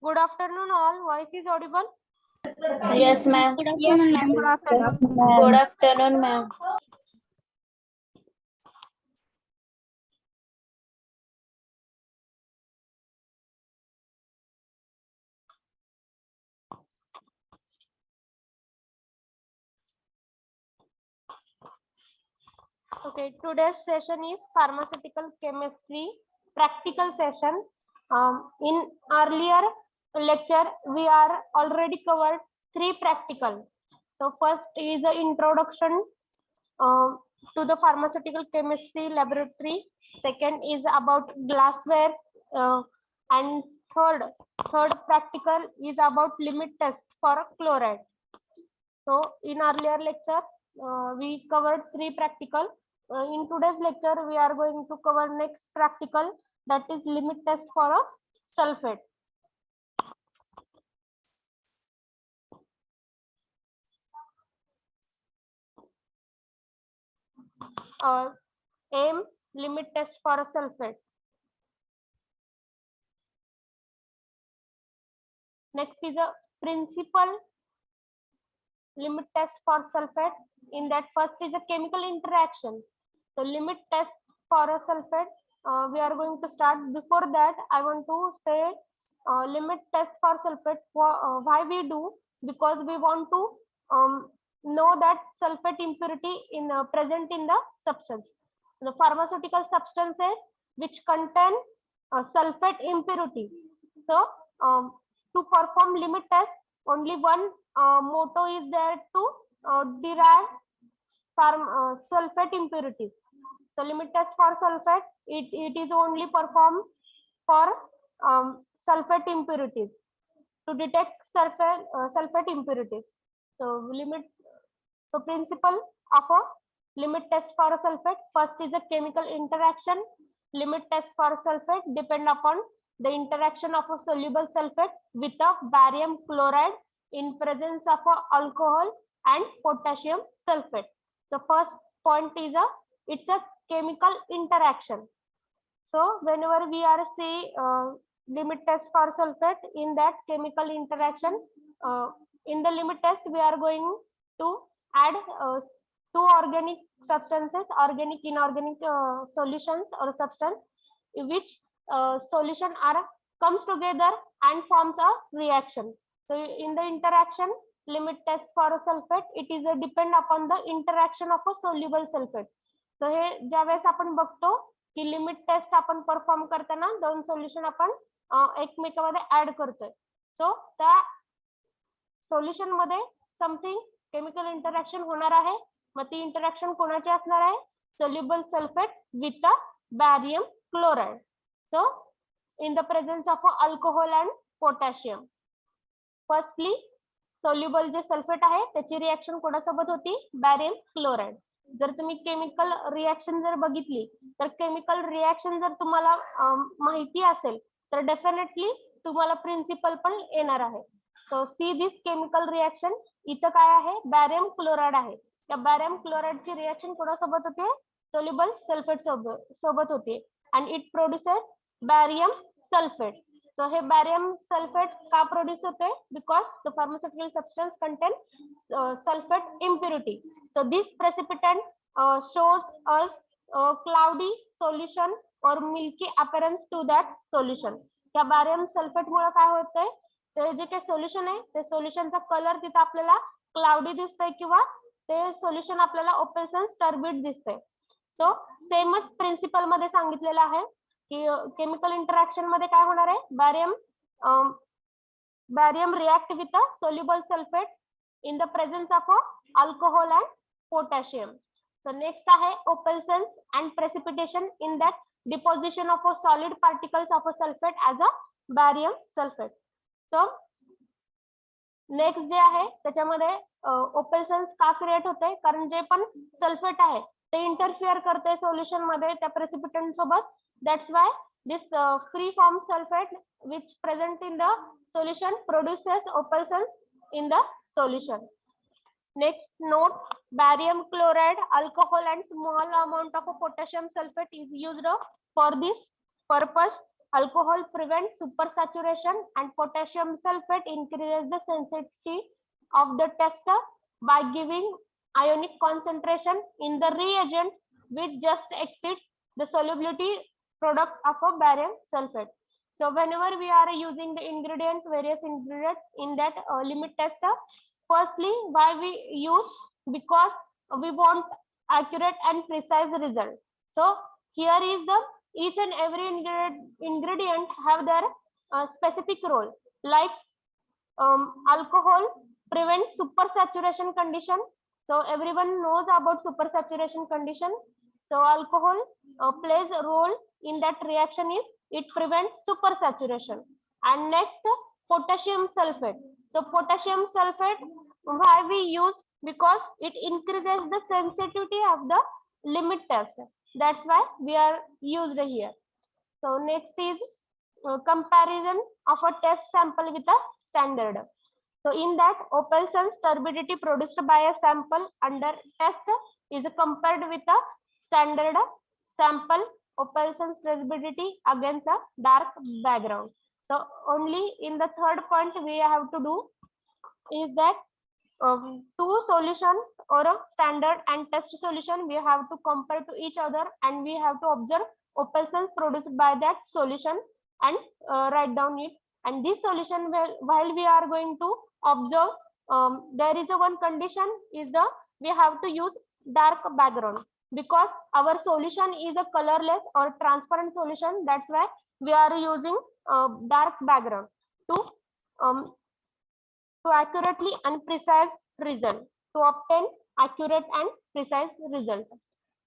Good afternoon all. Voice is audible? Yes, ma'am. Good afternoon, ma'am. Good afternoon. Good afternoon, ma'am. Okay, today's session is pharmaceutical chemistry practical session. In earlier lecture, we are already covered 3 practical. So first is the introduction to the pharmaceutical chemistry laboratory. Second is about glassware, and third practical is about limit test for chloride. So in earlier lecture, we covered 3 practical. In today's lecture, we are going to cover next practical, that is limit test for a sulfate. Aim limit test for a sulfate. Next is a principal limit test for sulfate. In that, first is a chemical interaction. So limit test for a sulfate, we are going to start. Before that, I want to say limit test for sulfate. Why we do? Because we want to know that sulfate impurity in present in the substance. The pharmaceutical substances which contain sulfate impurity. So to perform limit test, only one motto is there to derive sulfate impurities. So limit test for sulfate, it is only performed for sulfate impurities to detect sulfate impurities. So principle of a limit test for a sulfate, first is a chemical interaction. Limit test for sulfate depend upon the interaction of a soluble sulfate with a barium chloride in presence of a alcohol and potassium sulfate. So first point is it's a chemical interaction. So whenever we are say limit test for sulfate, in that chemical interaction, in the limit test we are going to add 2 organic substances, organic inorganic solutions or substance, which solution are comes together and forms a reaction. So in the interaction limit test for a sulfate, it is a depend upon the interaction of a soluble sulfate. So हे ज्यावेळेस आपण बघतो की limit taste आपण perform करताना 2 solution आपण एकमेकांमध्ये add करतोय. सो त्या सोल्युशन मध्ये समथिंग केमिकल इंटरॅक्शन होणार आहे. मग ती इंटरॅक्शन कोणाची असणार आहे? Soluble sulphate with barium chloride. So in the presence of alcohol and potassium. Firstly soluble जे सल्फेट आहे त्याची रिएक्शन कोणासोबत होती? Barium chloride. जर तुम्ही केमिकल रिएक्शन जर बघितली तर केमिकल रिएक्शन जर तुम्हाला माहिती असेल तर डेफिनेटली तुम्हाला प्रिन्सिपल पण येणार आहे. So see this chemical reaction. इथं काय आहे? बॅरियम क्लोराइड आहे. त्या बॅरियम क्लोराइडची रिएक्शन कोणासोबत होते? सोल्युबल सल्फेट सोबत होते आणि इट प्रोड्युसेस बॅरियम सल्फेट. सो हे बॅरियम सल्फेट का प्रोड्यूस होते? Because the pharmaceutical substance content sulphate impurity. So this precipitant shows us a cloudy solution or milky appearance to that solution. त्या बॅरियम सल्फेट मुळे काय होतंय? ते जे काही सोल्युशन आहे ते सोल्युशनचा कलर तिथे आपल्याला क्लाउडी दिसतोय किंवा ते सोल्युशन आपल्याला ओपेसन्स टर्बिड दिसतंय. सो सेमच प्रिन्सिपल मध्ये सांगितलेलं आहे की केमिकल इंटरॅक्शन मध्ये काय होणार आहे? Barium react with a soluble sulphate in the presence of alcohol and potassium. So next आहे opalescence and precipitation in that deposition of a solid particles of a sulfate as a barium sulfate. So next जे आहे त्याच्यामध्ये opalescence का create होते? कारण जे पण sulphate आहे ते इंटरफिअर करते सोल्युशन मध्ये त्या प्रेसिपिटंट सोबत. That's why this free form sulfate which present in the solution produces opalescence in the solution. Next note, barium chloride, alcohol and small amount of potassium sulfate is used for this purpose. alcohol prevents supersaturation and potassium sulfate increases the sensitivity of the tester by giving ionic concentration in the reagent which just exceeds the solubility product of a barium sulfate. So whenever we are using the various ingredient in that limit tester, firstly, why we use? Because we want accurate and precise result. So here is the each and every ingredient have their specific role. Like alcohol prevents supersaturation condition. So everyone knows about supersaturation condition. So alcohol plays a role in that reaction is it prevents supersaturation. And next, potassium sulfate. So potassium sulfate, why we use? Because it increases the sensitivity of the limit test. That's why we are used here. So next is comparison of a test sample with a standard. So in that, Opalson's turbidity produced by a sample under test is compared with a standard sample Opalson's turbidity against a dark background. So only in the third point we have to do is that two solution or a standard and test solution we have to compare to each other, and we have to observe Opalson's produced by that solution and write down it. And this solution, while we are going to observe, there is a one condition is the we have to use dark background, because our solution is a colorless or transparent solution. That's why we are using dark background to accurately and precise result, to obtain accurate and precise result.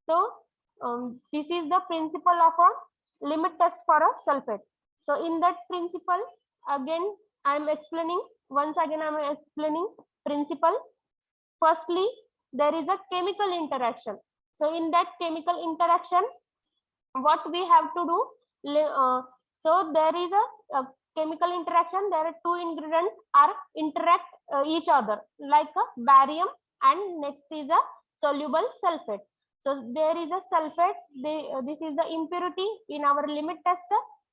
So this is the principle of a limit test for a sulfate. So in that principle, again I am explaining principle. Firstly, there is a chemical interaction. So in that chemical interaction, what we have to do? So there is a chemical interaction. There are two ingredients are interact each other, like a barium and next is a soluble sulfate. So there is a sulfate. This is the impurity in our limit test.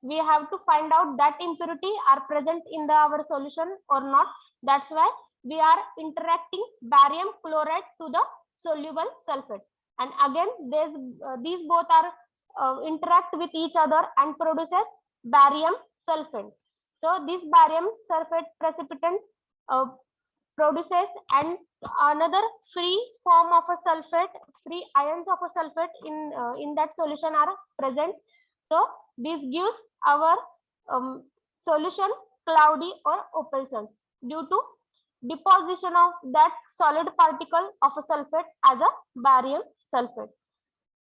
We have to find out that impurity are present in our solution or not. That's why we are interacting barium chloride to the soluble sulfate. And again, these both are interact with each other and produces barium sulfate. So this barium sulfate precipitant produces and another free form of a sulfate, free ions of a sulfate in that solution are present. So this gives our solution cloudy or opalescence due to deposition of that solid particle of a sulfate as a barium sulfate.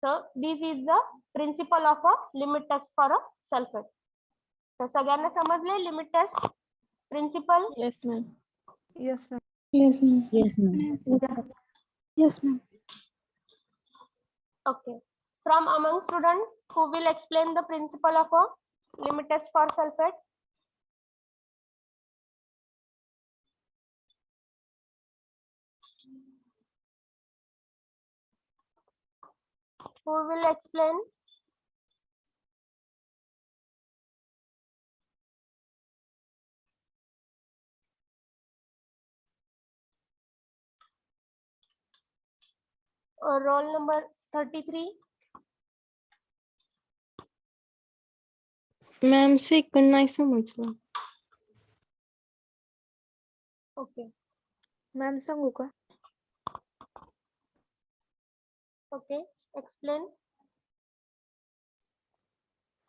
So this is the principle of a limit test for a sulfate. So सगळ्यांना समजले limit test principle? Yes, ma'am. Yes, ma'am. Yes, ma'am. Yes, ma'am. Yes, ma'am. Okay. From among students who will explain the principle of a limit test for sulfate? Who will explain? Roll number 33. Ma'am second नाही समजलं. Okay. Ma'am सांगू का? Okay. Explain.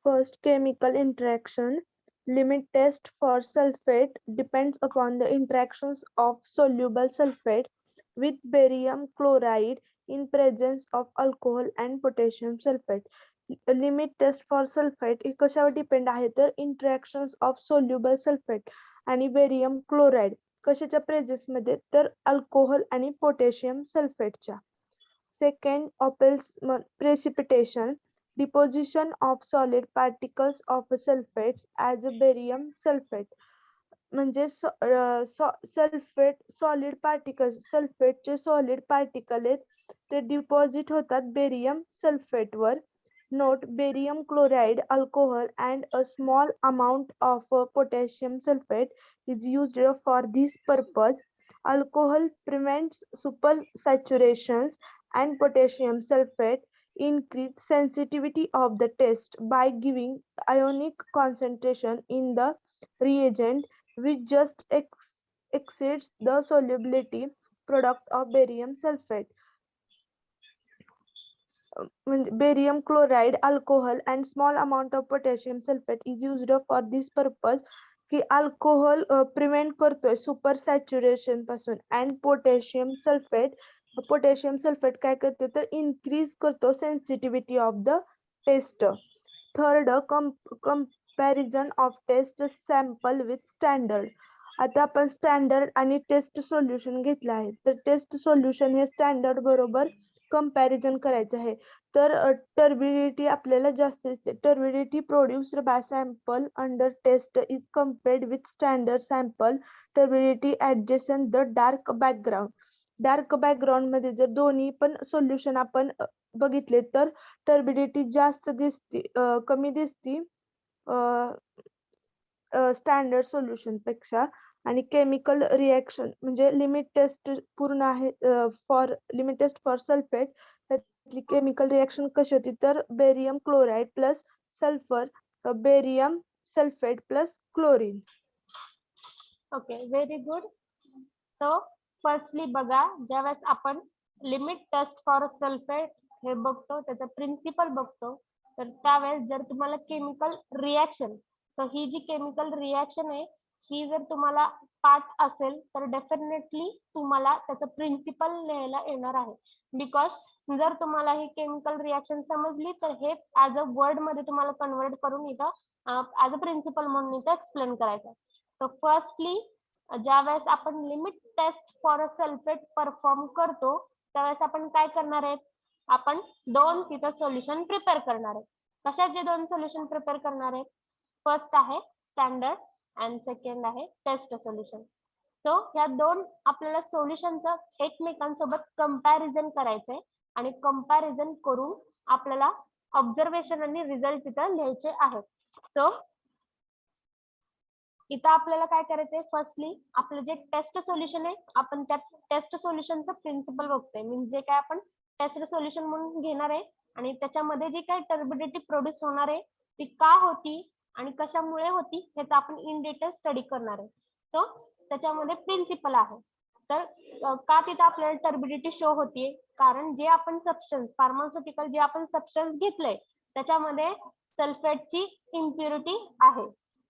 First, chemical interaction. Limit test for sulfate depends upon the interactions of soluble sulfate with barium chloride in presence of alcohol and potassium sulfate. Limit test for sulfate हे कशावर depend आहे तर interactions of soluble sulphate आणि barium chloride कशाच्या presence मध्ये तर alcohol आणि potassium सल्फेटच्या. Second, opals precipitation, deposition of solid particles of sulfates as a barium sulfate. म्हणजे सल्फेट सॉलिड पार्टिकल्स सल्फेटचे सॉलिड पार्टिकल आहेत ते डिपॉझिट होतात बेरियम सल्फेट वर Note, barium chloride, alcohol, and a small amount of potassium sulfate is used for this purpose. Alcohol prevents supersaturations, and potassium sulfate increase sensitivity of the test by giving ionic concentration in the reagent which just exceeds the solubility product of barium sulfate. म्हणजे barium chloride, alcohol and small amount of potassium sulfate is used for this purpose की alcohol prevent करतोय supersaturation पासून and potassium sulphate काय करते तर increase करतो sensitivity of the test. Third, comparison of test sample with standard. आता आपण standard आणि टेस्ट सोल्युशन घेतलं आहे तर टेस्ट सोल्युशन हे स्टँडर्ड बरोबर कंपॅरिझन करायचं आहे. तर टर्बिडिटी आपल्याला जास्त दिसते. Turbidity produced by sample under test is compared with standard sample turbidity ऍडजस्टन the dark background. Dark background मध्ये जर दोन्ही पण सोल्युशन आपण बघितले तर टर्बिडिटी जास्त दिसते कमी दिसती स्टँडर्ड सोल्युशन पेक्षा. आणि केमिकल रिएक्शन म्हणजे लिमिट टेस्ट पूर्ण आहे लिमिट टेस्ट फॉर सल्फेट. त्यातली केमिकल रिएक्शन कशी होती तर barium chloride plus sulphur barium sulphate plus chlorine. Okay, very good. So firstly बघा, ज्यावेळेस आपण लिमिट टेस्ट फॉर सल्फेट हे बघतो, त्याचा प्रिन्सिपल बघतो, तर त्यावेळेस जर तुम्हाला केमिकल रिएक्शन, सो ही जी केमिकल रिएक्शन आहे ही जर तुम्हाला पाठ असेल तर डेफिनेटली तुम्हाला त्याचं प्रिन्सिपल लिहायला येणार आहे. बिकॉज जर तुम्हाला ही केमिकल रिएक्शन समजली तर हेच ऍज अ वर्ड मध्ये तुम्हाला कन्वर्ट करून इथं ऍज अ प्रिन्सिपल म्हणून इथं एक्सप्लेन करायचं. सो फर्स्टली ज्यावेळेस आपण limit test for a sulphate perform करतो त्यावेळेस आपण काय करणार आहेत, आपण दोन तिथं सोल्युशन प्रिपेअर करणार आहेत. कशाचे दोन सोल्युशन प्रिपेअर करणार आहेत? फर्स्ट आहे स्टँडर्ड आणि सेकंड आहे टेस्ट सोल्युशन. सो या दोन आपल्याला सोल्युशनचं एकमेकांसोबत कंपॅरिझन करायचंय आणि कंपॅरिझन करून आपल्याला ऑब्झर्वेशन आणि रिझल्ट तिथं लिहायचे आहेत. सो इथं आपल्याला काय करायचंय, फर्स्टली आपलं जे टेस्ट सोल्युशन आहे आपण त्या टेस्ट सोल्युशनचं प्रिन्सिपल बघतोय. म्हणजे काय आपण टेस्ट सोल्युशन म्हणून घेणार आहे आणि त्याच्यामध्ये जी काही टर्बिडिटी प्रोड्यूस होणार आहे ती का होती आणि कशामुळे होती ह्याचा आपण इन डिटेल स्टडी करणार आहे. सो त्याच्यामध्ये प्रिन्सिपल आहे. तर का तिथं आपल्याला टर्बिडिटी शो होतीये, कारण जे आपण सबस्टन्स फार्मास्युटिकल जे आपण सबस्टन्स घेतलंय त्याच्यामध्ये सल्फेटची इम्प्युरिटी आहे.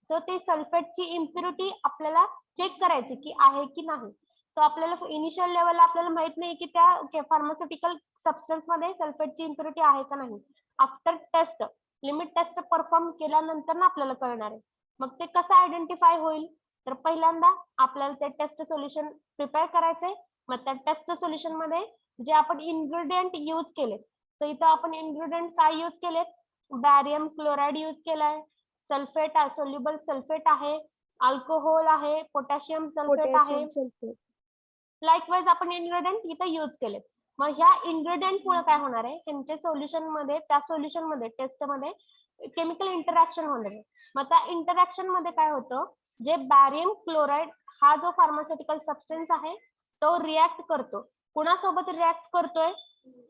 सो ती सल्फेटची इम्प्युरिटी आपल्याला चेक करायची की आहे की नाही. सो आपल्याला इनिशियल लेवलला आपल्याला माहित नाही की त्या फार्मास्युटिकल सबस्टन्स मध्ये सल्फेटची इम्प्युरिटी आहे का नाही. After test limit test perform केल्यानंतर ना आपल्याला कळणार आहे. मग ते कसं आयडेंटिफाय होईल, तर पहिल्यांदा आपल्याला ते टेस्ट सोल्युशन प्रिपेअर करायचंय. मग त्या टेस्ट सोल्युशन मध्ये जे आपण इन्ग्रेडियंट यूज केले, तर इथं आपण इन्ग्रेडियंट काय यूज केलेत, बॅरियम क्लोराइड यूज केलाय, सल्फेट सोल्युबल सल्फेट आहे, अल्कोहोल आहे, पोटॅशियम सल्फेट आहे. लाईकवाईज आपण इन्ग्रेडियंट इथं यूज केलेत. मग ह्या इन्ग्रेडियंट मुळे काय होणार आहे, त्यांच्या सोल्युशन मध्ये त्या सोल्युशन मध्ये टेस्ट मध्ये केमिकल इंटरॅक्शन होणार आहे. मग त्या इंटरॅक्शन मध्ये काय होतं, जे बॅरियम क्लोराइड हा जो फार्मास्युटिकल सबस्टन्स आहे तो रिॲक्ट करतो. कुणासोबत रिॲक्ट करतोय,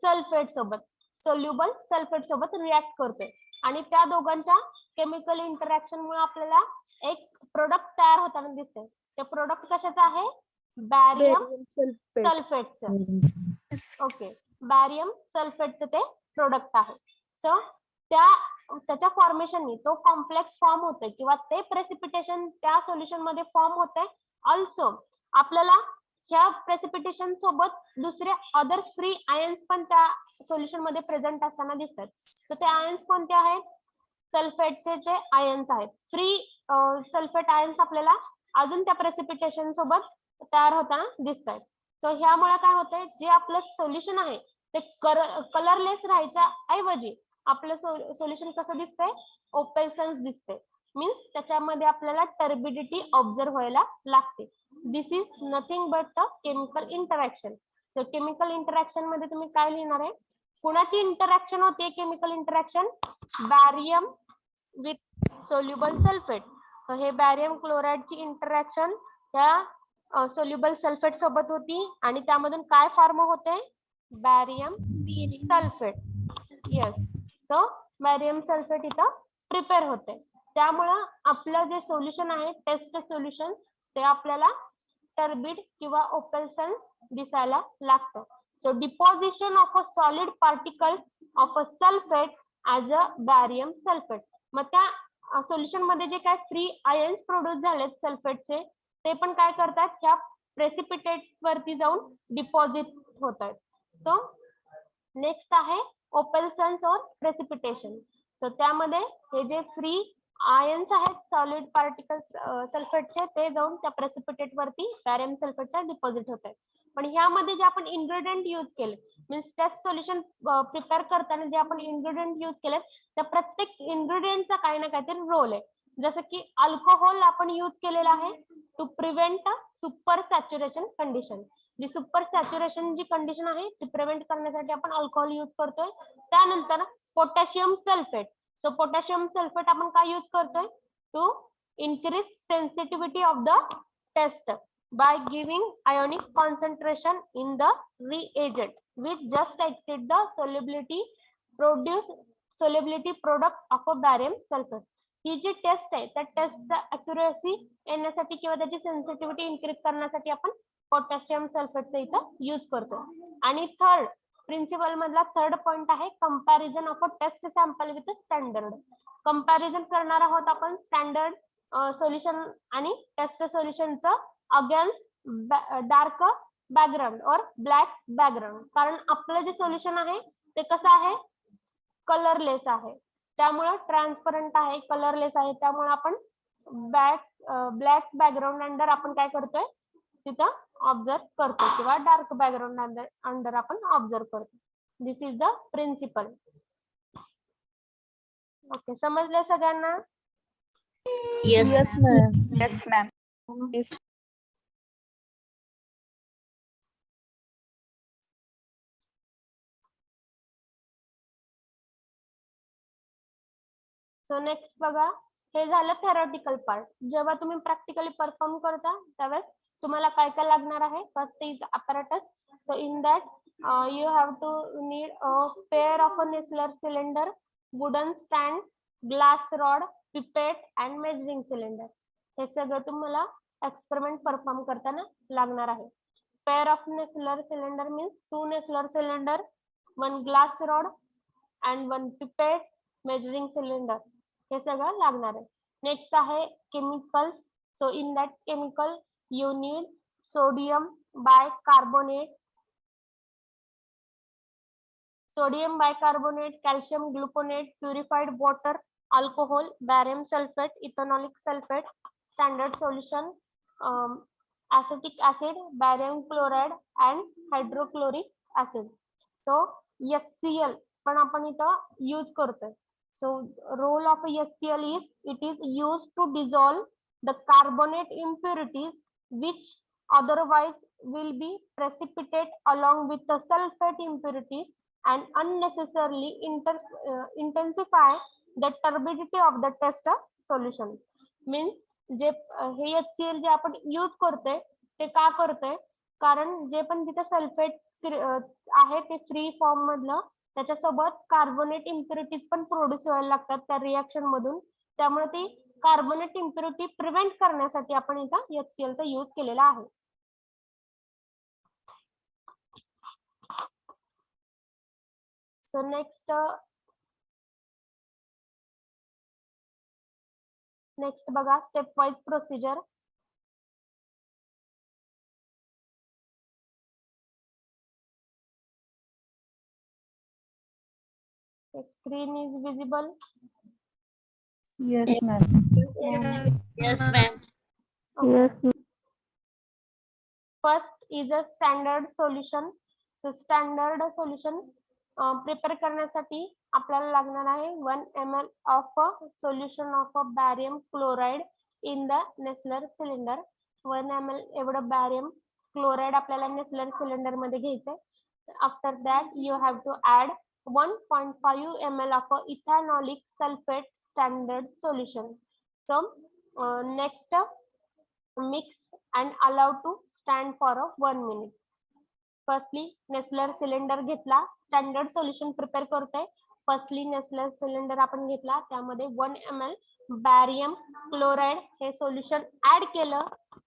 सल्फेट सोबत, सोल्युबल सल्फेट सोबत रिॲक्ट करतोय. आणि त्या दोघांच्या केमिकल इंटरॅक्शन मुळे आपल्याला एक प्रोडक्ट तयार होताना दिसते. ते प्रोडक्ट कशाचं आहे, बॅरियम सल्फेटचं. ओके, बॅरियम सल्फेटचं ते प्रोडक्ट आहे. सो त्याच्या फॉर्मेशननी तो कॉम्प्लेक्स फॉर्म होतोय किंवा ते प्रेसिपिटेशन त्या सोल्युशन मध्ये फॉर्म होतंय. ऑल्सो आपल्याला ह्या प्रेसिपिटेशन सोबत दुसरे अदर फ्री आयन्स पण त्या सोल्युशन मध्ये प्रेझेंट असताना दिसतात. तर ते आयन्स कोणते आहेत, सल्फेटचे जे आयन्स आहेत. फ्री सल्फेट आयन्स आपल्याला अजून त्या प्रेसिपिटेशन सोबत तयार होताना दिसतात. सो ह्यामुळे काय होतंय, जे आपलं सोल्युशन आहे ते कलरलेस राहायच्या ऐवजी आपलं सोल्युशन कसं दिसतंय, ओपेसन्स दिसते. मीन्स त्याच्यामध्ये आपल्याला टर्बिडिटी ऑब्झर्व व्हायला लागते. This is nothing but a chemical interaction. So chemical interaction मध्ये तुम्ही काय लिहिणार आहे, कुणाची इंटरॅक्शन होते chemical interaction? Barium with soluble sulphate. तर हे बॅरियम क्लोराइडची इंटरॅक्शन त्या सोल्युबल सल्फेट सोबत होती आणि त्यामधून काय फॉर्म होते? Barium sulphate. Yes, so barium sulphate इथं प्रिपेअर होते. त्यामुळं आपलं जे सोल्युशन आहे टेस्ट सोल्युशन ते आपल्याला टर्बिड किंवा ओपेलसन्स दिसायला लागतं. So deposition of a solid particles of a sulfate as a barium sulfate. मग त्या सोल्युशन मध्ये जे काय फ्री आयन्स प्रोड्यूस झालेत सल्फेटचे ते पण काय करतात? ह्या प्रेसिपिटेट वरती जाऊन डिपॉझिट होत आहेत. सो नेक्स्ट आहे ओपेलसन्स और प्रेसिपिटेशन. तर त्यामध्ये हे जे फ्री आयन्स आहेत सॉलिड पार्टिकल्स सल्फेटचे ते जाऊन त्या प्रेसिपिटेट वरती बॅरियम सल्फेटच्या डिपॉझिट होत आहेत. पण ह्यामध्ये जे आपण इन्ग्रेडियंट यूज केले मीन्स टेस्ट सोल्युशन प्रिपेअर करताना जे आपण इन्ग्रेडियंट यूज केले त्या प्रत्येक इन्ग्रेडियंटचा काही ना काहीतरी रोल आहे. जसं की अल्कोहोल आपण यूज केलेला आहे to prevent super saturation condition. जी सुपर सॅच्युरेशन जी कंडिशन आहे ती प्रिव्हेंट करण्यासाठी आपण अल्कोहोल यूज करतोय. त्यानंतर potassium sulphate. So potassium sulphate आपण काय यूज करतोय? To increase sensitivity of the test by giving ionic concentration in the reagent which just exceed the solubility product of a barium sulfate. ही जी test आहे त्या टेस्टचा accuracy येण्यासाठी किंवा त्याची सेन्सिटिव्हिटी इन्क्रीज करण्यासाठी आपण पोटॅशियम सल्फेटचा इथं यूज करतो. आणि थर्ड प्रिन्सिपल मधला थर्ड पॉइंट आहे comparison of a test sample with standard. Comparison करणार आहोत आपण स्टँडर्ड सोल्युशन आणि टेस्ट सोल्युशनचं अगेन्स्ट डार्क बॅकग्राऊंड और ब्लॅक बॅकग्राऊंड. कारण आपलं जे सोल्युशन आहे ते कसं आहे? कलरलेस आहे. त्यामुळे ट्रान्सपरंट आहे, कलरलेस आहे. त्यामुळे आपण ब्लॅक बॅकग्राऊंड अंडर आपण काय करतोय? तिथं ऑब्झर्व करतो किंवा डार्क बॅकग्राऊंड अंडर आपण ऑब्झर्व करतो. दिस इज द प्रिन्सिपल. ओके, समजलं सगळ्यांना? Yes, Yes, ma'am. ma'am. Yes, ma'am. Yes. So next बघा, हे झालं थेरॉटिकल पार्ट. जेव्हा तुम्ही प्रॅक्टिकली परफॉर्म करता त्यावेळेस तुम्हाला काय काय लागणार आहे? First is apparatus. So in that you have to need a pair of a Nessler cylinder, wooden stand, glass rod, pipette and measuring cylinder. हे सगळं तुम्हाला एक्सपेरिमेंट परफॉर्म करताना लागणार आहे. Pair of Nessler cylinder means 2 Nessler cylinder, 1 glass rod and 1 pipette, measuring cylinder. हे सगळं लागणार आहे. नेक्स्ट आहे chemicals. So in that chemical you need sodium bicarbonate, calcium gluconate, purified water, alcohol, barium sulphate, ethanolic sulphate, standard solution, acetic acid, barium chloride and hydrochloric acid. So HCl पण आपण इथं use करतोय. So role of HCl is it is used to dissolve the carbonate impurities which otherwise will be precipitate along with the sulfate impurities and unnecessarily intensify the turbidity of the test solution. Means जे हे HCl जे आपण use करतोय ते का करतोय? कारण जे पण तिथे सल्फेट आहे ते फ्री फॉर्म मधलं त्याच्यासोबत कार्बोनेट इम्प्युरिटीज पण प्रोड्यूस व्हायला लागतात त्या रिएक्शन मधून. त्यामुळे ती कार्बोनेट इम्प्युरिटी प्रिव्हेंट करण्यासाठी आपण इथं HCl चा यूज केलेला आहे. सो नेक्स्ट बघा step wise procedure. Screen is visible. Yes, ma'am. Yes, ma'am. Yes, first is a standard solution. Standard solution prepare करण्यासाठी आपल्याला लागणार आहे 1 ml of solution of barium chloride in the Nessler cylinder. 1 ml एवढं barium chloride आपल्याला Nessler cylinder मध्ये घ्यायचंय. After that you have to add 1.5 ml of ethanolic sulfate standard solution. So next mix and allow to stand for 1 minute. Firstly Nessler cylinder घेतला, standard solution prepare करतोय. Firstly Nessler cylinder आपण घेतला, त्यामध्ये 1 ml barium chloride हे solution add केलं.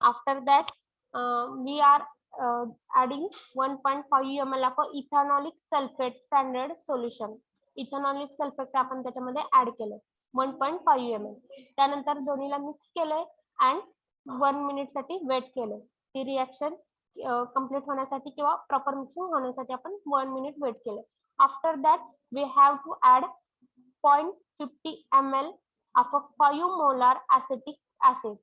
After that we are adding 1.5 ml of ethanolic sulphate standard solution. Ethanolic sulphate आपण त्याच्यामध्ये add केलं 1.5 ml. त्यानंतर दोन्हीला मिक्स केलंय अँड 1 मिनिट साठी वेट केलं. ती रिएक्शन कंप्लीट होण्यासाठी किंवा प्रॉपर मिक्सिंग होण्यासाठी आपण 1 मिनिट वेट केलं. After that we have to add 0.50 ml of 5 molar acetic acid.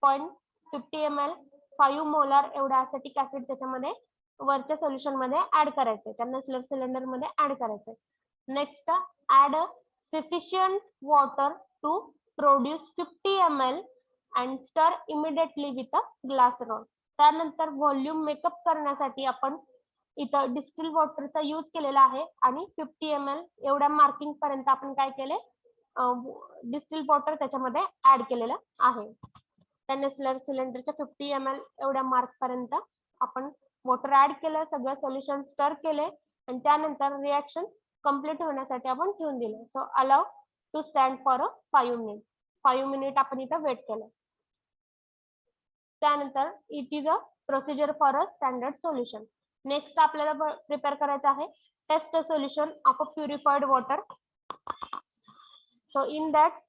0.50 ml 5 molar एवढा ऍसिटिक ऍसिड त्याच्यामध्ये वरच्या सोल्युशन मध्ये ऍड करायचंय, त्या नेसलर सिलेंडर मध्ये ऍड करायचंय. Next add sufficient water to produce 50 ml and stir immediately with a glass rod. त्यानंतर volume makeup करण्यासाठी आपण इथं डिस्टिल वॉटरचा यूज केलेला आहे आणि 50 ml एवढ्या मार्किंग पर्यंत आपण काय केले, डिस्टिल वॉटर त्याच्यामध्ये ऍड केलेलं आहे. त्या नेसलर सिलेंडरच्या 50 ml एवढ्या मार्क पर्यंत आपण वॉटर ऍड केलं, सगळं सोल्युशन स्टर केले आणि त्यानंतर रिएक्शन कंप्लीट होण्यासाठी आपण ठेवून दिलं. So allow to stand for 5 minute. 5 minute आपण इथं वेट केलं. त्यानंतर it is a procedure for a standard solution. Next आपल्याला प्रिपेअर करायचं आहे test solution of a purified water. So in that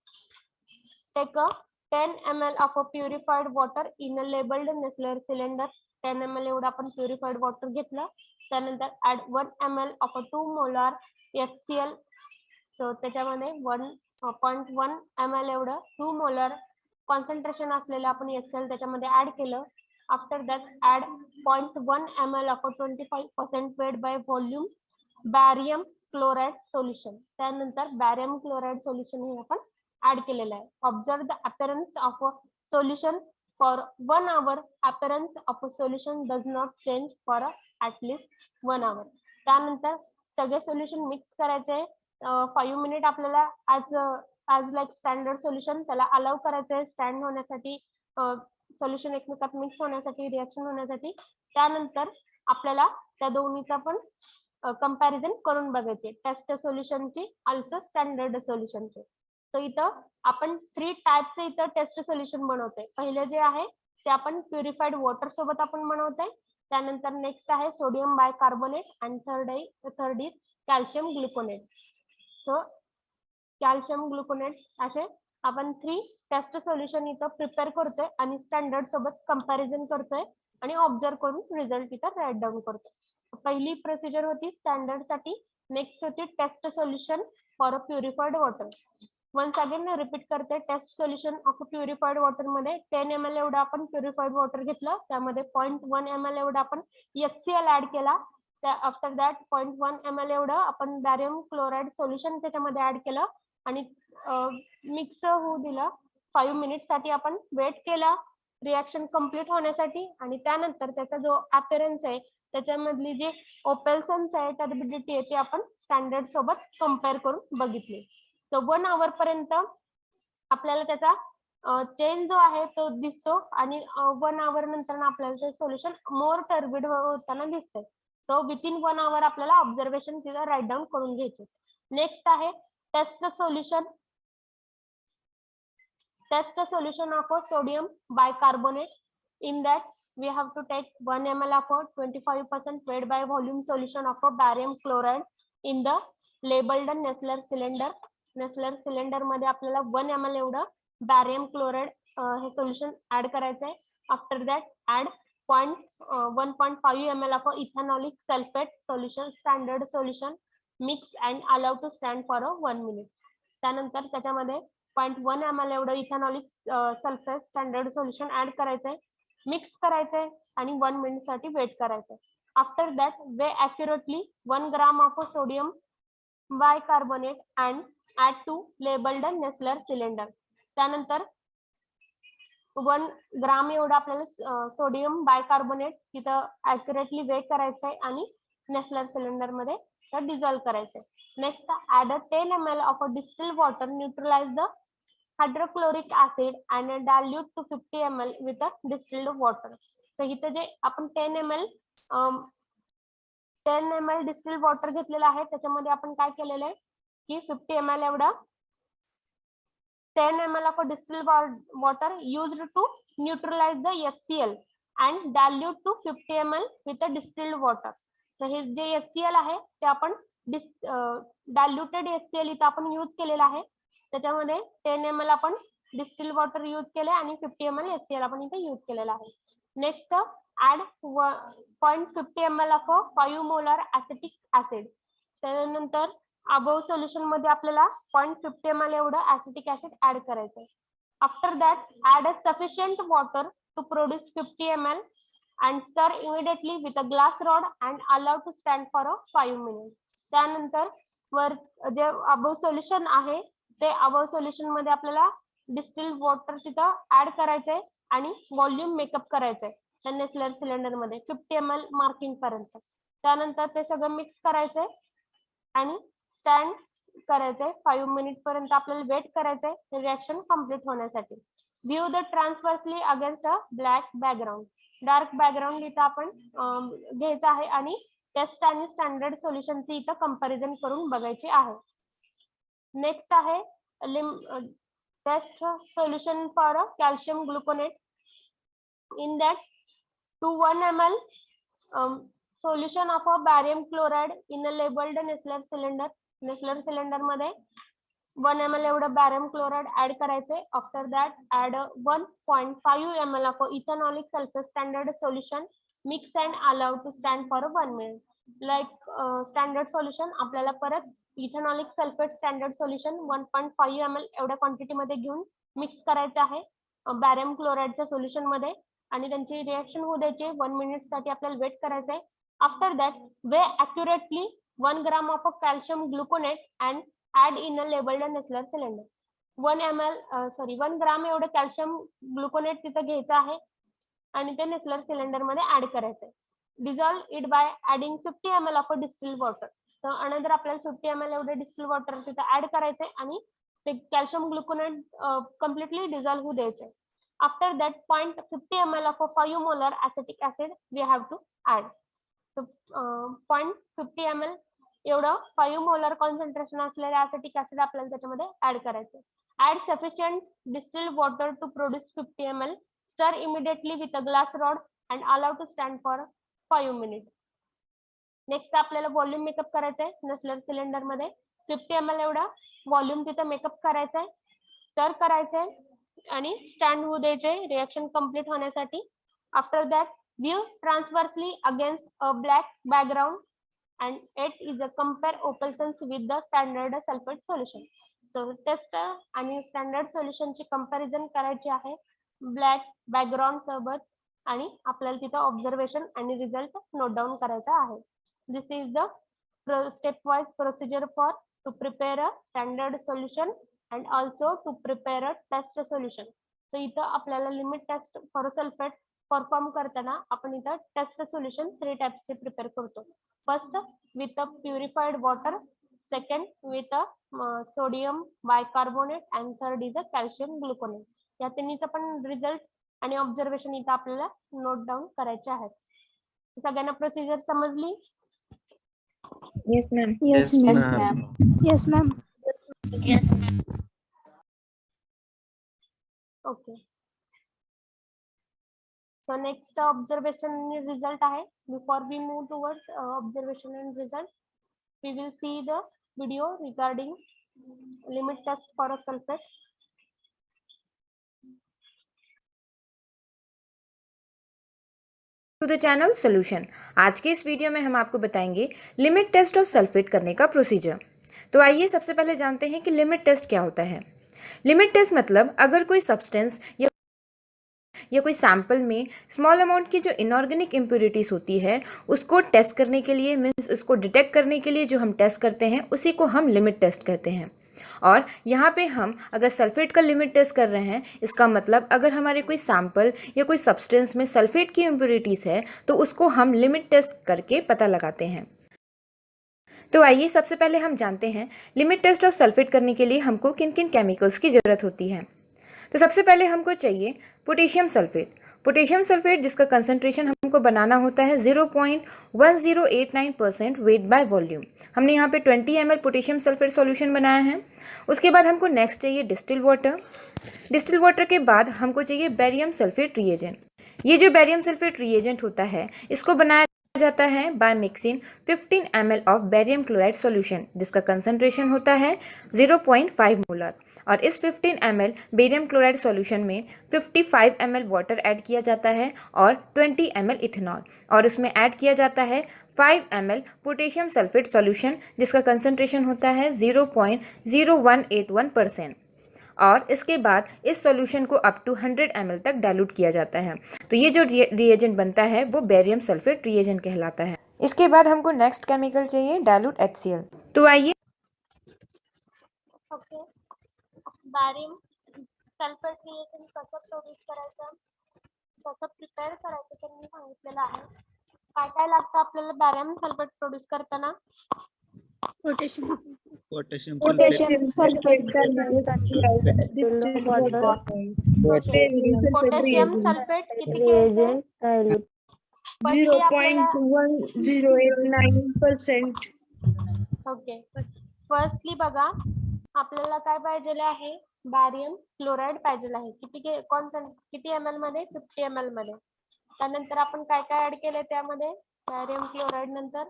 take a 10 ml of a purified water in a labelled Nessler cylinder. 10 ml एवढं आपण purified water घेतलं. त्यानंतर add 1 ml of a 2 molar HCl. So त्याच्यामध्ये 1.1 ml एवढं 2 molar concentration असलेलं आपण HCl त्याच्यामध्ये add केलं. After that add 0.1 ml of 25% weight by volume barium chloride solution. त्यानंतर बॅरियम क्लोराइड सोल्युशन हे आपण ऍड केलेलं आहे. Observe the appearance of solution for 1 hour. Appearance of solution does not change for at least 1 hour. त्यानंतर सगळे solution mix करायचे. 5 minute आपल्याला आज लाईक स्टँडर्ड सोल्युशन त्याला अलाउ करायचंय स्टँड होण्यासाठी, सोल्युशन एकमेकात मिक्स होण्यासाठी, रिएक्शन होण्यासाठी. त्यानंतर आपल्याला त्या दोन्हीचा पण कंपॅरिझन करून बघायचे, टेस्ट सोल्युशनची ऑल्सो स्टँडर्ड सोल्युशनचे. सो इथं आपण 3 टाइपचे इथं टेस्ट सोल्युशन बनवतोय. पहिले जे आहे ते आपण प्युरिफाईड वॉटर सोबत आपण बनवतोय. त्यानंतर नेक्स्ट आहे सोडियम बायकार्बोनेट आणि third is calcium gluconate. So calcium gluconate असे आपण 3 टेस्ट सोल्युशन इथं प्रिपेअर करतोय आणि स्टँडर्ड सोबत कंपॅरिझन करतोय आणि ऑब्झर्व करून रिझल्ट इथं राईट डाऊन करतोय. पहिली प्रोसिजर होती स्टँडर्ड साठी. नेक्स्ट होती test solution for a purified water. Once again repeat करते. Test solution of purified water मध्ये 10 ml एवढं आपण प्युरिफाईड वॉटर घेतलं, त्यामध्ये 0.1 ml एवढं आपण HCl ऍड केला. आफ्टर दॅट 0.1 ml एवढं आपण बॅरियम क्लोराइड सोल्युशन त्याच्यामध्ये ऍड केलं आणि मिक्स होऊ दिलं. 5 मिनिट साठी आपण वेट केला रिएक्शन कंप्लीट होण्यासाठी आणि त्यानंतर त्याचा जो अपीअरन्स आहे त्याच्यामधली जी ओपेल्सन्स आहे, टर्बिडिटी आहे, ती आपण स्टँडर्ड सोबत कंपेअर करून बघितली. सो 1 hour पर्यंत आपल्याला त्याचा चेंज जो आहे तो दिसतो आणि 1 hour नंतर आपल्याला ते सोल्युशन मोर टर्बिड होताना दिसतंय. सो विथिन 1 hour आपल्याला ऑब्झर्वेशन तिला राईट डाऊन करून घ्यायचे. नेक्स्ट आहे test solution. Test solution of sodium bicarbonate. In that we have to take 1 ml of 25% weight by volume solution of barium chloride in the labeled Nessler cylinder. Nessler cylinder मध्ये आपल्याला 1 ml एवढं barium chloride हे solution add करायचंय. After that add 1.5 ml of ethanolic sulfate solution, standard solution. Mix and allow to stand for 1 minute. त्यानंतर त्याच्यामध्ये 0.1 ml एवढं ethanolic sulphate standard solution add करायचंय, mix करायचंय आणि 1 minute साठी वेट करायचंय. After that weigh accurately 1 gram of sodium bicarbonate and add to labelled Nessler cylinder. त्यानंतर 1 gram एवढं आपल्याला सोडियम बायकार्बोनेट तिथं ॲक्युरेटली वे करायचंय आणि नेसलर सिलेंडर मध्ये डिझॉल्व्ह करायचंय. Next, add a 10 ml of a distilled water, neutralize the hydrochloric acid and dilute to 50 ml with a distilled water. तर इथे जे आपण 10 ml distilled water घेतलेलं आहे त्याच्यामध्ये आपण काय केलेलं आहे की 50 ml एवढा 10 ml of a distilled water used to neutralize the HCl and dilute to 50 ml with a distilled water. तर हे जे HCl आहे ते आपण डायल्युटेड HCl इथं आपण यूज केलेला आहे त्याच्यामध्ये 10 ml आपण डिस्टिल वॉटर यूज केले आणि 50 ml HCl आपण इथे यूज केलेला आहे. Next add 0.50 ml of 5 molar acetic acid. त्यानंतर अबोव सोल्युशन मध्ये आपल्याला 0.50 ml एवढं ऍसिटिक ऍसिड ऍड करायचं आहे. After that add a sufficient water to produce 50 ml and stir immediately with a glass rod and allow to stand for 5 minutes. त्यानंतर वर जे above solution आहे ते अबोव सोल्युशन मध्ये आपल्याला डिस्टिल्ड वॉटर तिथं ऍड करायचंय आणि व्हॉल्यूम मेकअप करायचंय त्या नेसलर सिलेंडर मध्ये 50 ml मार्किंग पर्यंत. त्यानंतर ते सगळं मिक्स करायचंय आणि स्टँड करायचंय 5 मिनिट पर्यंत आपल्याला वेट करायचंय रिएक्शन कंप्लीट होण्यासाठी. View the transversely against a black background. Dark background इथं आपण घ्यायचं आहे आणि टेस्ट आणि स्टँडर्ड सोल्युशनची इथं कंपॅरिझन करून बघायची आहे. नेक्स्ट आहे test solution for calcium gluconate. In that 2 1 ml solution of a barium chloride in a labeled Nessler cylinder. Nessler cylinder मध्ये 1 ml एवढं बॅरियम क्लोराइड ऍड करायचे. After that add 1.5 ml of ethanolic sulphate standard solution mix and allow to stand for 1 minute. Like standard solution आपल्याला परत ethanolic sulphate standard solution 1.5 ml एवढ्या quantity मध्ये घेऊन mix करायचं आहे बॅरियम क्लोराइडच्या सोल्युशन मध्ये आणि त्यांची रिएक्शन होऊ द्यायची 1 मिनिट साठी आपल्याला वेट करायचं आहे. After that way accurately 1 gram of calcium gluconate and add in a labeled Nessler cylinder. 1 gram एवढं कॅल्शियम ग्लुकोनेट तिथं घ्यायचं आहे आणि ते नेसलर सिलेंडर मध्ये ऍड करायचं आहे. Dissolve it by adding 50 ml of distilled water. तर अनंतर आपल्याला 50 ml एवढं डिस्टिल्ड वॉटर तिथं ऍड करायचंय आणि ते कॅल्शियम ग्लुकोनेट कम्प्लिटली डिझॉल्व होऊ द्यायचंय. After that 0.50 ml of 5 molar acetic acid we have to add. 0.50 ml एवढं 5 मोलर कॉन्सन्ट्रेशन असलेले ऍसिटिक ऍसिड आपल्याला त्याच्यामध्ये ऍड करायचं. Add sufficient distilled water to produce 50 ml. Stir immediately with a glass rod and allow to stand for 5 minutes. Next आपल्याला volume make up करायचं आहे. नेसलर cylinder मध्ये 50 ml एवढा व्हॉल्यूम तिथं मेकअप करायचा आहे. स्टर करायचंय आणि स्टँड होऊ द्यायचे रिएक्शन कंप्लीट होण्यासाठी. After that view transversely against a black background and it is a compare opalsons with the standard sulfate solution. So test आणि स्टँडर्ड सोल्युशन ची कंपॅरिझन करायची आहे ब्लॅक बॅकग्राऊंड सोबत आणि आपल्याला तिथं ऑब्झर्वेशन आणि रिझल्ट नोट डाऊन करायचा आहे. This is the step wise procedure for to prepare a standard solution and also to prepare a test solution. So इथं आपल्याला limit test for sulphate perform करताना आपण इथं टेस्ट सोल्युशन 3 टाइप्सचे prepare करतो. First with a purified water, second with a sodium bicarbonate and third is a calcium gluconate. या तिन्हीचा पण result आणि ऑब्झर्वेशन इथं आपल्याला नोट डाऊन करायचे आहेत. सगळ्यांना प्रोसिजर समजली? Yes, ma'am. Yes, ma'am. Yes, ma'am. Yes. Okay. So next observation result आहे. Before we move towards observation and result, we will see the video regarding limit test for a sulfate. To the channel solution. आज के इस video में हम आपको बताएंगे limit taste of sulphate करने का procedure. तो आइए सबसे पहले जानते हैं कि लिमिट टेस्ट क्या होता है. लिमिट टेस्ट मतलब अगर कोई सब्सटेंस या कोई सैंपल में स्मॉल अमाउंट की जो इनऑर्गेनिक इम्प्योरिटीज़ होती है उसको टेस्ट करने के लिए मीन्स उसको डिटेक्ट करने के लिए जो हम टेस्ट करते हैं उसी को हम लिमिट टेस्ट कहते हैं. और यहाँ पे हम अगर सल्फेट का लिमिट टेस्ट कर रहे हैं इसका मतलब अगर हमारे कोई सैंपल या कोई सब्सटेंस में सल्फेट की इम्प्योरिटीज़ है तो उसको हम लिमिट टेस्ट करके पता लगाते हैं. तो आइए सबसे पहले हम जानते हैं लिमिट टेस्ट ऑफ सल्फेट करने के लिए हमको किन किन केमिकल्स की ज़रूरत होती है। तो सबसे पहले हमको चाहिए पोटेशियम सल्फेट। पोटेशियम सल्फेट जिसका कंसंट्रेशन हमको बनाना होता है 0.1089% वेट बाय वॉल्यूम। हमने यहाँ पे 20 ml पोटेशियम सल्फेट सॉल्यूशन बनाया है। उसके बाद हमको नेक्स्ट चाहिए डिस्टिल वाटर। डिस्टिल वाटर के बाद हमको चाहिए बेरियम सल्फेट रिएजेंट। ये जो बेरियम सल्फेट रिएजेंट होता है इसको बनाया जाता है by mixing 15 ml of barium chloride solution जिसका कंसंट्रेशन होता है 0.5 मोलर। और इस 15 ml बेरियम क्लोराइड सॉल्यूशन में 55 ml वाटर ऐड किया जाता है और 20 ml इथेनॉल, और इसमें ऐड किया जाता है 5 ml पोटेशियम सल्फेट सॉल्यूशन जिसका कंसंट्रेशन होता है 0.0181%। और इसके बाद इस सॉल्यूशन को अप टू 100 ml तक डाइल्यूट किया जाता है। तो ये जो रिएजेंट बनता है वो बेरियम सल्फेट रिएजेंट कहलाता है। इसके बाद हमको नेक्स्ट केमिकल चाहिए डाइल्यूट HCl। तो आइए ओके, बॅरियम सल्फेट रिएजंट कसं प्रोड्यूस करायचं, कसं प्रिपेअर करायचं त्यांनी सांगितलेलं आहे. काय काय लागतं आपल्याला बॅरियम सल्फेट प्रोड्यूस करताना? Potassium Potassium sulfate potassium sulphate किती घ्यायचं? Firstly आपल्याला 0.1089%. ओके, फर्स्टली बघा आपल्याला काय पाहिजे आहे, बॅरियम क्लोराइड पाहिजे आहे. किती ml मध्ये? 50 ml मध्ये. त्यानंतर आपण काय काय ऍड केले त्यामध्ये बॅरियम क्लोराइड नंतर?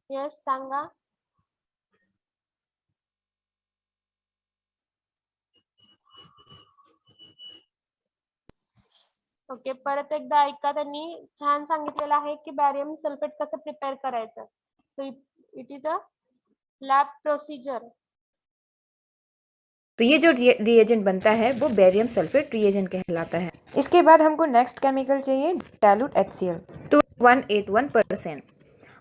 यस सांगा. ओके, परत एकदा ऐका. त्यांनी छान सांगितलेलं आहे की बॅरियम सल्फेट कसं प्रिपेअर करायचं. So it is a lab procedure. तो ये जो रिएजेंट बनता है वो बेरियम सल्फेट रिएजेंट कहलाता है। इसके बाद हमको नेक्स्ट केमिकल चाहिए डाइल्यूट HCl, तो 181%।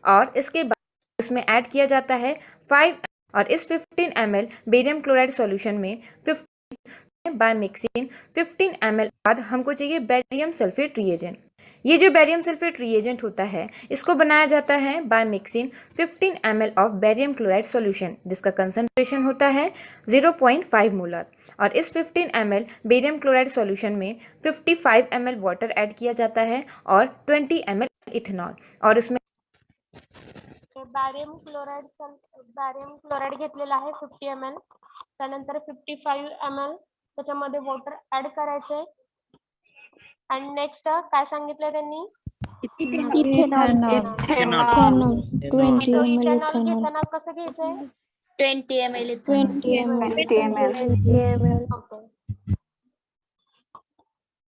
और इसके बाद उसमें ऐड किया जाता है 5, और इस 15 ml बेरियम क्लोराइड सॉल्यूशन में 15 बाय मिक्सिंग 15 ml बाद हमको चाहिए बेरियम सल्फेट रिएजेंट। ये जो बेरियम सल्फेट रिएजेंट होता है इसको बनाया जाता है by mixing 15 ml of barium chloride solution जिसका कंसंट्रेशन होता है 0.5 मोलर। और इस 15 ml बेरियम क्लोराइड सॉल्यूशन में 55 ml वाटर ऐड किया जाता है और 20 ml इथेनॉल, और इसमें बॅरियम क्लोराइड घेतलेला आहे 50 ml. त्यानंतर 55 ml त्याच्यामध्ये वॉटर ऍड करायचंय. आणि नेक्स्ट काय सांगितलंय त्यांनी? इथेनॉल 20 तो ml इथेनॉल इथेनॉल घेताना कसं घ्यायचंय? 20 ml 20 ml ओके,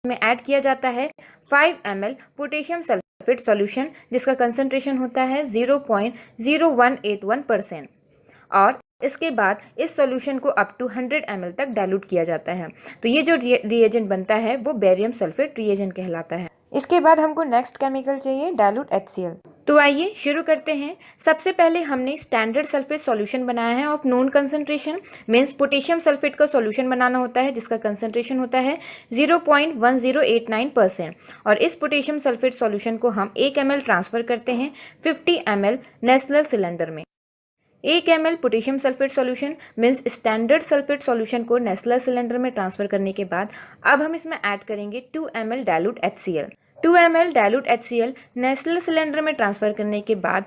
में ऐड किया जाता है 5 ml पोटेशियम सल्फेट सॉल्यूशन जिसका कंसंट्रेशन होता है 0.0181%। और इसके बाद इस सॉल्यूशन को अप टू 100 ml तक डाइल्यूट किया जाता है। तो ये जो रिएजेंट बनता है वो बेरियम सल्फेट रिएजेंट कहलाता है। इसके बाद हमको नेक्स्ट केमिकल चाहिए डाइल्यूट HCl। तो आइए शुरू करते हैं। सबसे पहले हमने स्टैंडर्ड सल्फेट सॉल्यूशन बनाया है of non concentration, means potassium sulphate का सॉल्यूशन बनाना होता है जिसका कंसंट्रेशन होता है 0.1089%। और इस पोटेशियम सल्फेट सॉल्यूशन को हम 1 ml ट्रांसफर करते हैं 50 ml नेस्लर सिलेंडर में। 1 ml potassium sulphate solution means standard sulphate solution को नेस्लर सिलेंडर में ट्रांसफर करने के बाद अब हम इसमें ऐड करेंगे 2 ml dilute HCl। 2 ml dilute HCl Nessler cylinder में ट्रांसफर करने के बाद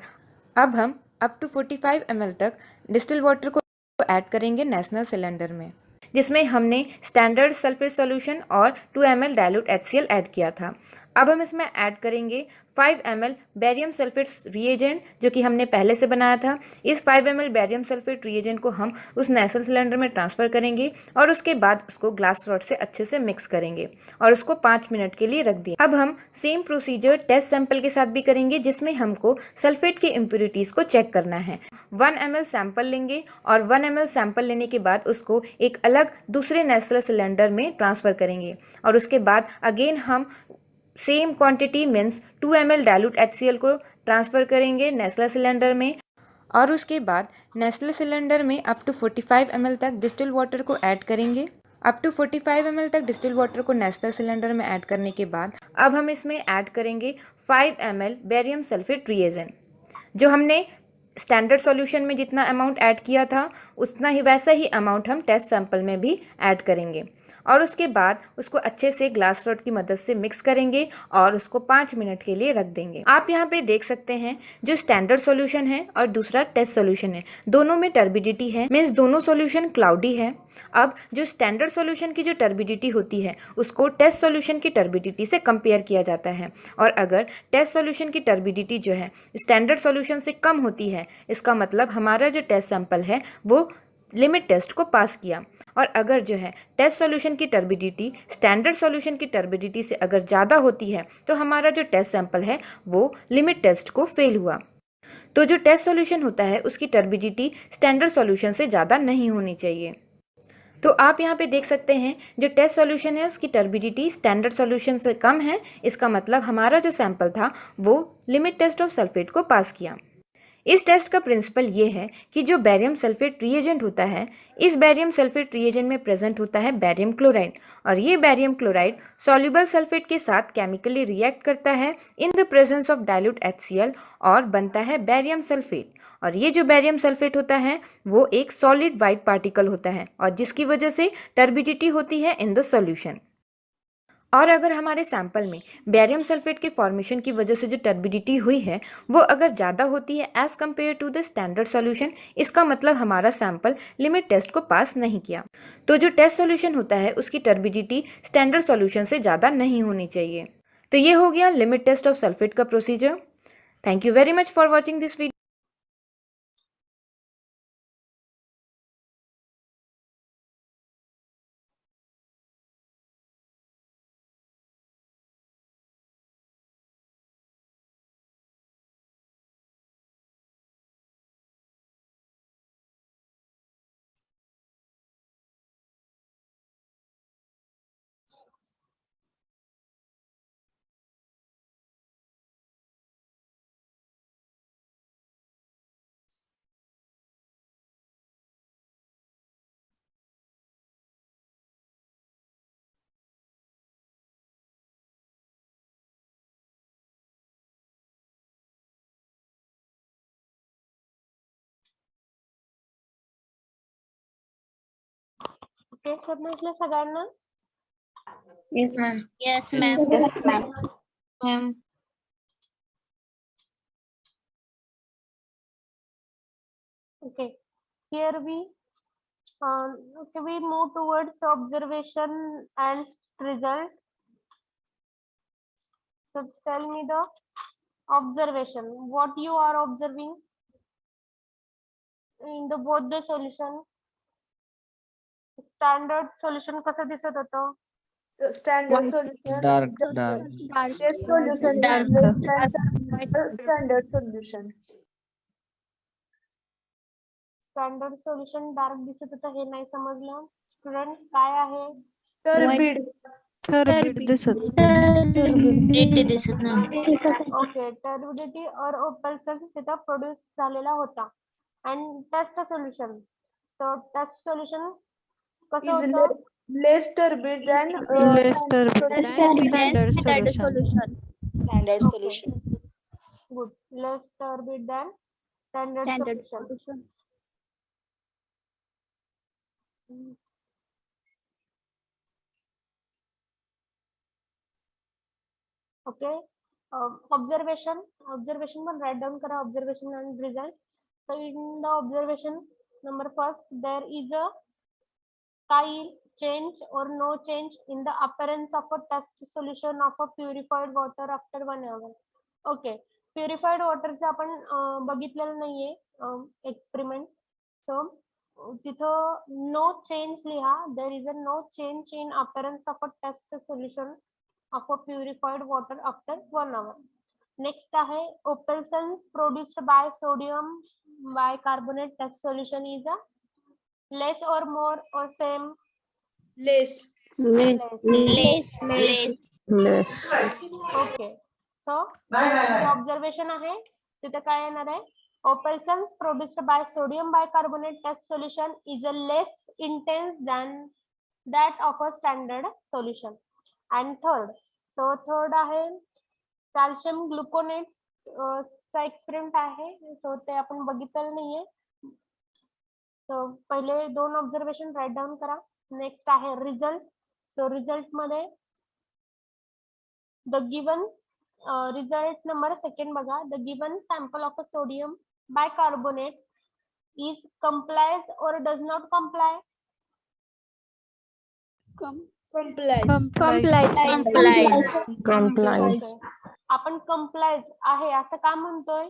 अब हम अप टू 45 ml तक डिस्टिल वाटर को ऐड करेंगे नेस्लर सिलेंडर में, जिसमें हमने स्टैंडर्ड सल्फेट सॉल्यूशन और 2 ml डाइल्यूट HCl ऐड किया था। अब हम इसमें ऐड करेंगे 5 ml बेरियम सल्फेट रिएजेंट जो कि हमने पहले से बनाया था। इस 5 ml बेरियम सल्फेट रिएजेंट को हम उस नेसल सिलेंडर में ट्रांसफ़र करेंगे और उसके बाद उसको ग्लास रॉड से अच्छे से मिक्स करेंगे और उसको 5 मिनट के लिए रख दिए। अब हम सेम प्रोसीजर टेस्ट सैंपल के साथ भी करेंगे जिसमें हमको सल्फेट की इम्प्योरिटीज़ को चेक करना है। 1 ml सैंपल लेंगे और 1 ml सैंपल लेने के बाद उसको एक अलग दूसरे नेसल सिलेंडर में ट्रांसफ़र करेंगे और उसके बाद अगेन हम same quantity means 2 ml dilute HCl को ट्रांसफ़र करेंगे नेस्लर सिलेंडर में और उसके बाद नेस्लर सिलेंडर में अप टू 45 ml तक डिस्टिल वाटर को ऐड करेंगे अप टू 45 ml तक डिस्टिल वाटर को नेस्टर सिलेंडर में ऐड करने के बाद अब हम इसमें ऐड करेंगे 5 ml बेरियम सल्फेट रिएजेंट। जो हमने स्टैंडर्ड सॉल्यूशन में जितना अमाउंट ऐड किया था उतना ही वैसा ही अमाउंट हम टेस्ट सैंपल में भी ऐड करेंगे और उसके बाद उसको अच्छे से ग्लास रॉड की मदद से मिक्स करेंगे और उसको 5 मिनट के लिए रख देंगे। आप यहाँ पे देख सकते हैं जो स्टैंडर्ड सॉल्यूशन है और दूसरा टेस्ट सॉल्यूशन है, दोनों में टर्बिडिटी है, मीन्स दोनों सॉल्यूशन क्लाउडी है। अब जो स्टैंडर्ड सॉल्यूशन की जो टर्बिडिटी होती है उसको टेस्ट सॉल्यूशन की टर्बिडिटी से कंपेयर किया जाता है और अगर टेस्ट सॉल्यूशन की टर्बिडिटी जो है स्टैंडर्ड सॉल्यूशन से कम होती है इसका मतलब हमारा जो टेस्ट सैंपल है वो लिमिट टेस्ट को पास किया। और अगर जो है टेस्ट सॉल्यूशन की टर्बिडिटी स्टैंडर्ड सॉल्यूशन की टर्बिडिटी से अगर ज़्यादा होती है तो हमारा जो टेस्ट सैंपल है वो लिमिट टेस्ट को फेल हुआ। तो जो टेस्ट सॉल्यूशन होता है उसकी टर्बिडिटी स्टैंडर्ड सॉल्यूशन से ज़्यादा नहीं होनी चाहिए। तो आप यहाँ पे देख सकते हैं जो टेस्ट सॉल्यूशन है उसकी टर्बिडिटी स्टैंडर्ड सॉल्यूशन से कम है, इसका मतलब हमारा जो सैंपल था वो लिमिट टेस्ट ऑफ सल्फेट को पास किया। इस टेस्ट का प्रिंसिपल ये है कि जो बैरियम सल्फेट रिएजेंट होता है इस बैरियम सल्फेट रिएजेंट में प्रेजेंट होता है बैरियम क्लोराइड और ये बैरियम क्लोराइड सॉल्युबल सल्फेट के साथ केमिकली रिएक्ट करता है in the presence of dilute HCl और बनता है बैरियम सल्फेट। और ये जो बैरियम सल्फेट होता है वो एक सॉलिड वाइट पार्टिकल होता है और जिसकी वजह से टर्बिडिटी होती है इन द सॉल्यूशन। और अगर हमारे सैंपल में बैरियम सल्फेट के फॉर्मेशन की वजह से जो टर्बिडिटी हुई है वो अगर ज़्यादा होती है as compare to the standard solution, इसका मतलब हमारा सैंपल लिमिट टेस्ट को पास नहीं किया। तो जो टेस्ट सॉल्यूशन होता है उसकी टर्बिडिटी स्टैंडर्ड सॉल्यूशन से ज़्यादा नहीं होनी चाहिए। तो ये हो गया लिमिट टेस्ट ऑफ सल्फेट का procedure. Thank you very much for watching this video. Okay, समजलं सगळ्यांना? Yes, ma'am. Yes, ma'am. Yes, ma'am. Ma'am. Okay, here we move towards observation and result. So tell me the observation, what you are observing in the both the solution. Standard solution कसं दिसत होतं? Standard solution. Dark. Test solution is Dark. less than the standard solution. Standard solution dark दिसत होतं, हे नाही समजलं student, काय आहे? Turbid. Turbidity दिसत नाही. ओके, टर्बिडिटी और ओपल्सन तिथं प्रोड्यूस झालेला होता. And test solution, so test solution कसं Is होतं? less turbid than Standard solution. standard solution. Good, less turbid than standard solution. Okay, observation पण राइट डाउन करा, observation end result. So in the observation number first, there is a change or no change in the appearance of a test solution of a purified water after 1 hour. Okay, purified water चे आपण बघितलेलं नाहीये experiment. So तिथं no change लिहा. there is a no change in appearance of a test solution of a purified water after 1 hour. Next आहे opalescence produced by sodium bicarbonate test solution is a less or more or same? Less. Less. Okay, so observation आहे तिथे काय येणार आहे? opalescence produced by sodium bicarbonate test solution is a less intense than that of a standard solution. And third आहे calcium ग्लुकोनेट चा experiment आहे, so ते आपण बघितलेलं नाहीये. सो पहिले 2 ऑब्झर्वेशन राईट डाऊन करा. नेक्स्ट आहे रिझल्ट. सो रिझल्ट मध्ये the given result number second बघा. The given sample of a sodium bicarbonate is complies or does not comply. Complies. Complies. Okay. आपण complies आहे असं का म्हणतोय?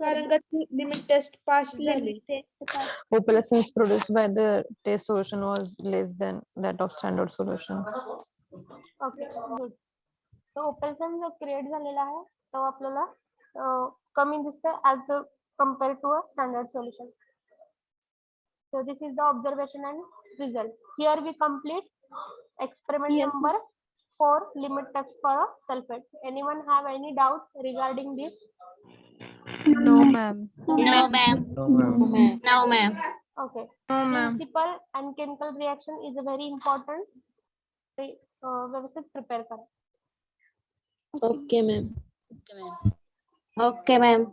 कारण का लिमिट टेस्ट पास झाली. Opalescence produced by the test solution was less than that of standard solution. Okay good. तो ओपेल्सन जो क्रिएट झालेला आहे तो आपल्याला कमी दिसतं as compare to a standard solution. So this is the observation and result. Here we complete experiment number 4, limit test for a sulfate. Anyone have any doubt regarding this? No, ma'am. No, ma'am. No, ma'am. Okay. No, ma'am. Principal and chemical reaction is a very important. व्यवस्थित prepare करा. Okay, ma'am. Okay, ma'am.